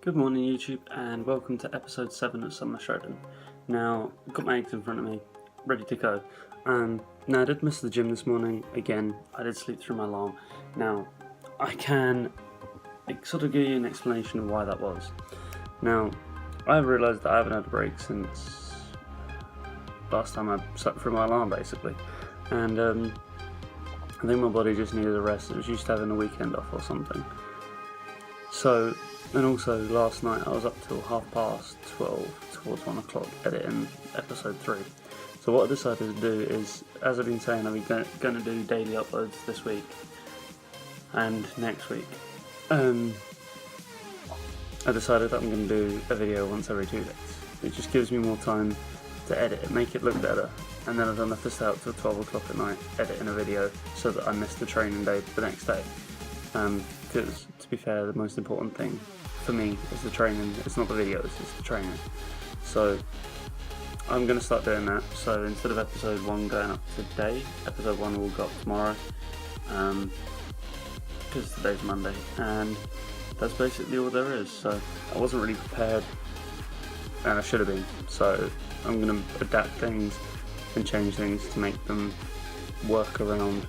Good morning YouTube and welcome to episode 7 of Summer Shredding. Now, I've got my eggs in front of me, ready to go. Now I did miss the gym this morning, again, I did sleep through my alarm. Now, I can sort of give you an explanation of why that was. Now, I've realised that I haven't had a break since last time I slept through my alarm basically. And I think my body just needed a rest. It was used to having a weekend off or something. So, and also last night I was up till 12:30, towards 1 o'clock, editing episode 3. So what I decided to do is, as I've been saying, I'm going to do daily uploads this week and next week. I decided that I'm going to do a video once every 2 days. It just gives me more time to edit it, make it look better, and then I don't have to stay up till 12 o'clock at night editing a video so that I miss the training day the next day. Because, to be fair, the most important thing for me is the training. It's not the videos, it's the training. So I'm going to start doing that. So instead of episode 1 going up today, episode 1 will go up tomorrow, because today's Monday, and that's basically all there is. So I wasn't really prepared, and I should have been. So I'm going to adapt things and change things to make them work around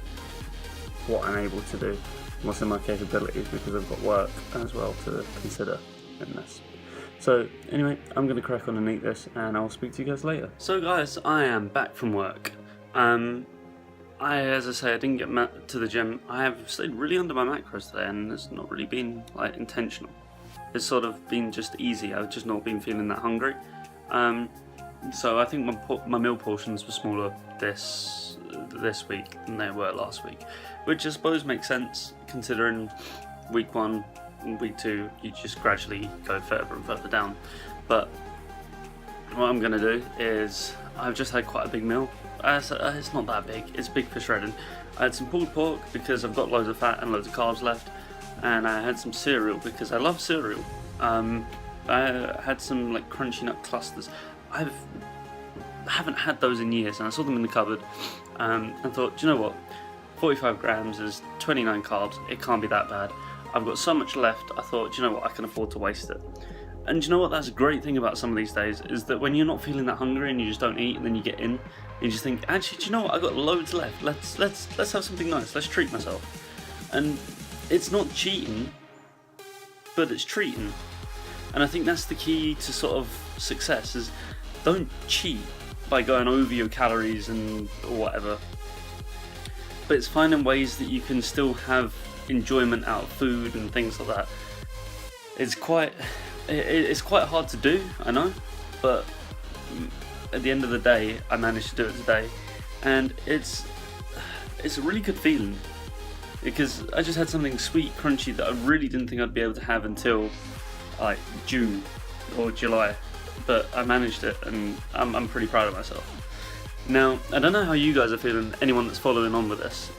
what I'm able to do, what's in my capabilities, because I've got work as well to consider in this. So anyway, I'm going to crack on and eat this, and I'll speak to you guys later. So guys, I am back from work. As I say, I didn't get to the gym. I have stayed really under my macros today, and it's not really been like intentional. It's sort of been just easy. I've just not been feeling that hungry. So I think my meal portions were smaller this week than they were last week, which I suppose makes sense considering week 1 and week 2 you just gradually go further and further down. But what I'm going to do is, I've just had quite a big meal. It's not that big, it's big for shredding. I had some pulled pork because I've got loads of fat and loads of carbs left, and I had some cereal because I love cereal. I had some like crunchy nut clusters. I haven't had those in years, and I saw them in the cupboard and thought, do you know what, 45 grams is 29 carbs, it can't be that bad. I've got so much left, I thought, do you know what, I can afford to waste it. And do you know what, that's a great thing about some of these days, is that when you're not feeling that hungry and you just don't eat, and then you get in, you just think, actually, do you know what, I've got loads left, let's have something nice, let's treat myself. And it's not cheating, but it's treating. And I think that's the key to sort of success, is don't cheat by going over your calories and whatever, but it's finding ways that you can still have enjoyment out of food and things like that. It's quite hard to do, I know, but at the end of the day I managed to do it today, and it's a really good feeling, because I just had something sweet, crunchy that I really didn't think I'd be able to have until like June or July, but I managed it, and I'm pretty proud of myself. Now, I don't know how you guys are feeling, anyone that's following on with this.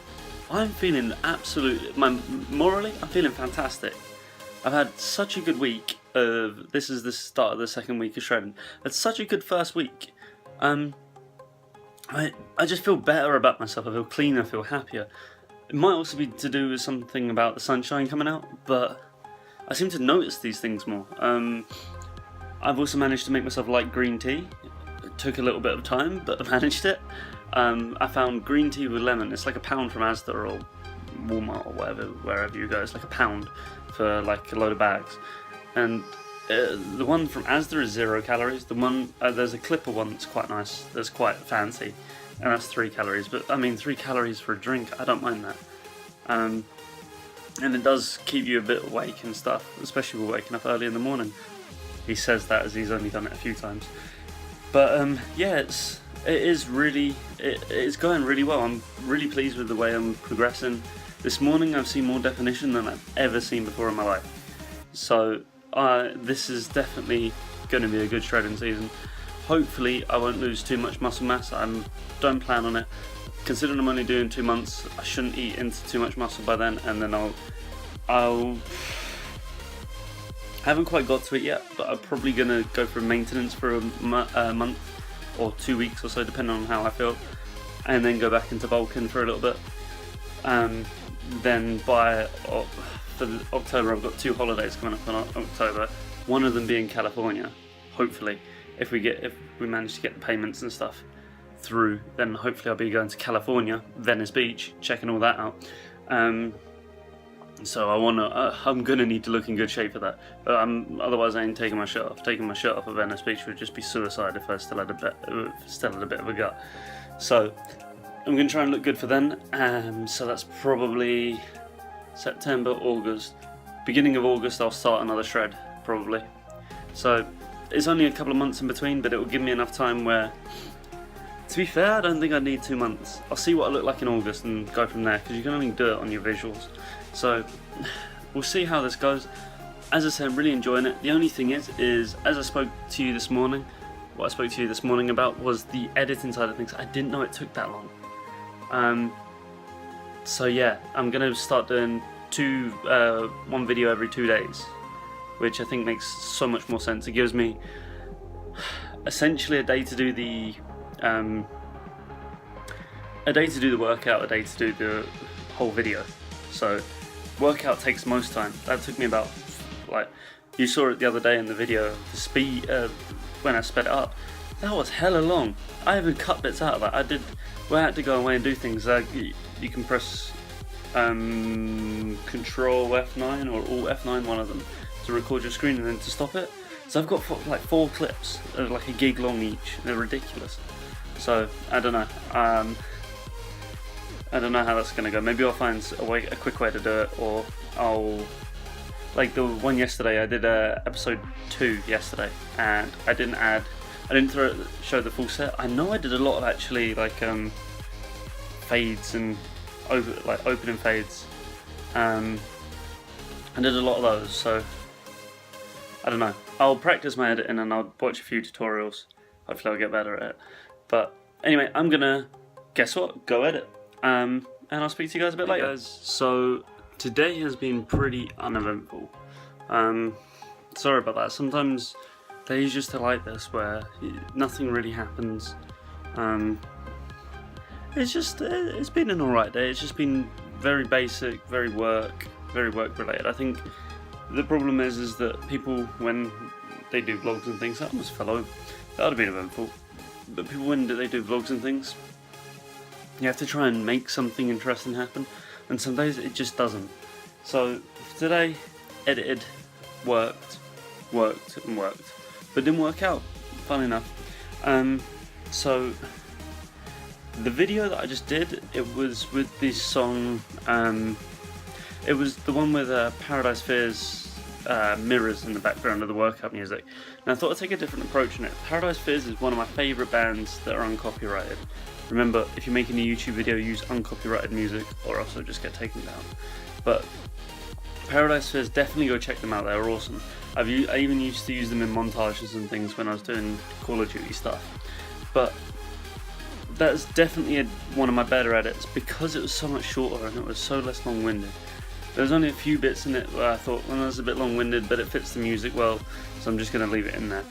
I'm feeling morally, I'm feeling fantastic. I've had such a good week this is the start of the second week of shredding. It's such a good first week. I just feel better about myself, I feel cleaner, I feel happier. It might also be to do with something about the sunshine coming out, but I seem to notice these things more. I've also managed to make myself like green tea. It took a little bit of time, but I managed it. I found green tea with lemon. It's like a pound from Asda or Walmart or wherever you go. It's like a pound for like a load of bags. And the one from Asda is 0 calories. The one there's a Clipper one that's quite nice. That's quite fancy, and that's 3 calories. But I mean, 3 calories for a drink, I don't mind that. And it does keep you a bit awake and stuff, especially with waking up early in the morning. He says that as he's only done it a few times. But yeah, it's going really well. I'm really pleased with the way I'm progressing. This morning I've seen more definition than I've ever seen before in my life. So this is definitely going to be a good shredding season. Hopefully I won't lose too much muscle mass. I don't plan on it. Considering I'm only doing 2 months, I shouldn't eat into too much muscle by then, and then I haven't quite got to it yet, but I'm probably going to go for maintenance for a month or 2 weeks or so, depending on how I feel, and then go back into bulking for a little bit. Then by for October, I've got 2 holidays coming up in October. One of them being California. Hopefully, if we manage to get the payments and stuff through, then hopefully I'll be going to California, Venice Beach, checking all that out. So I'm gonna need to look in good shape for that. Otherwise, I ain't taking my shirt off. Taking my shirt off at Venice Beach would just be suicide if I still had a bit of a gut. So I'm gonna try and look good for then. So that's probably September, August. Beginning of August, I'll start another shred probably. So it's only a couple of months in between, but it will give me enough time where, to be fair, I don't think I need 2 months. I'll see what I look like in August and go from there, because you can only do it on your visuals. So we'll see how this goes. As I said, I'm really enjoying it. The only thing is as I spoke to you this morning, what I spoke to you this morning about was the editing side of things. I didn't know it took that long. So yeah, I'm gonna start doing one video every 2 days, which I think makes so much more sense. It gives me essentially a day to do the workout, a day to do the whole video. So workout takes most time. That took me about, like, you saw it the other day in the video, the speed when I sped it up. That was hella long. I even cut bits out of that. I had to go away and do things. You can press Control F9 or Alt F9, one of them, to record your screen and then to stop it. So I've got like 4 clips, like a gig long each. They're ridiculous. So I don't know. I don't know how that's gonna go. Maybe I'll find a quick way to do it, or I'll, like the one yesterday. I did episode 2 yesterday, and I didn't show the full set. I know I did a lot of actually like fades and opening fades. I did a lot of those, so I don't know. I'll practice my editing and I'll watch a few tutorials. Hopefully I'll get better at it. But anyway, I'm gonna, guess what? Go edit. And I'll speak to you guys a bit later. Guys, so today has been pretty uneventful. Sorry about that. Sometimes days just are like this where nothing really happens. It's been an alright day. It's just been very basic, very work related. I think the problem is that people, when they do vlogs and things, that almost fell over. That would have been eventful. But people, when they do vlogs and things, you have to try and make something interesting happen, and some days it just doesn't. So today, edited, worked, but didn't work out, fun enough. So the video that I just did, it was with this song, it was the one with Paradise Fears mirrors in the background of the workout music. And I thought I'd take a different approach on it. Paradise Fears is one of my favourite bands that are uncopyrighted. Remember, if you're making a YouTube video, use uncopyrighted music, or else it'll just get taken down. But Paradise Fears, definitely go check them out, they're awesome. I even used to use them in montages and things when I was doing Call of Duty stuff. But that's definitely one of my better edits, because it was so much shorter and it was so less long-winded. There was only a few bits in it where I thought, well, that's a bit long-winded, but it fits the music well, so I'm just going to leave it in there.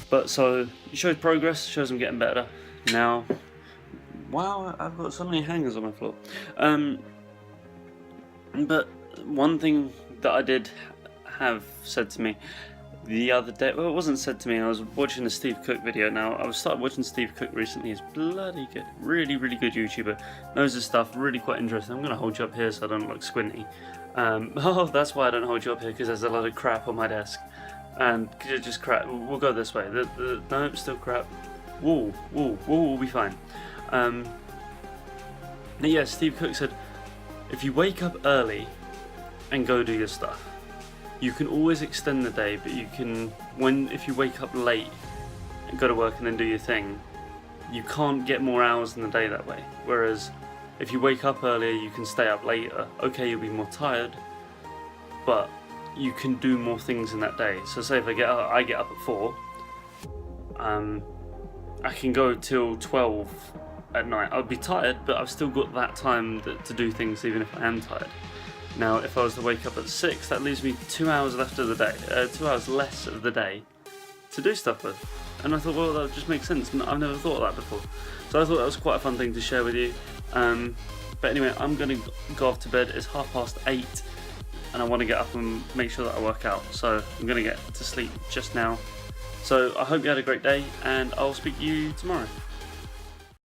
But so, it shows progress, shows I'm getting better. Now, wow, I've got so many hangers on my floor. But one thing that I did have said to me the other day, well, it wasn't said to me, I was watching a Steve Cook video. Now, I've started watching Steve Cook recently. He's bloody good, really good YouTuber, knows his stuff, really quite interesting. I'm going to hold you up here so I don't look squinty. Oh, that's why I don't hold you up here, because there's a lot of crap on my desk. And just crap, we'll go this way. No, still crap. Wall will be fine. Yeah, Steve Cook said, if you wake up early and go do your stuff, you can always extend the day, but if you wake up late and go to work and then do your thing, you can't get more hours in the day that way. Whereas if you wake up earlier, you can stay up later. Okay, you'll be more tired, but you can do more things in that day. So say if I get up at 4, I can go till 12 at night. I'll be tired, but I've still got that time to do things even if I am tired. Now, if I was to wake up at 6, that leaves me 2 hours left of the day, 2 hours less of the day to do stuff with. And I thought, well, that just makes sense. I've never thought of that before. So I thought that was quite a fun thing to share with you. But anyway, I'm going to go off to bed. It's 8:30. and I want to get up and make sure that I work out. So I'm going to get to sleep just now. So I hope you had a great day, and I'll speak to you tomorrow.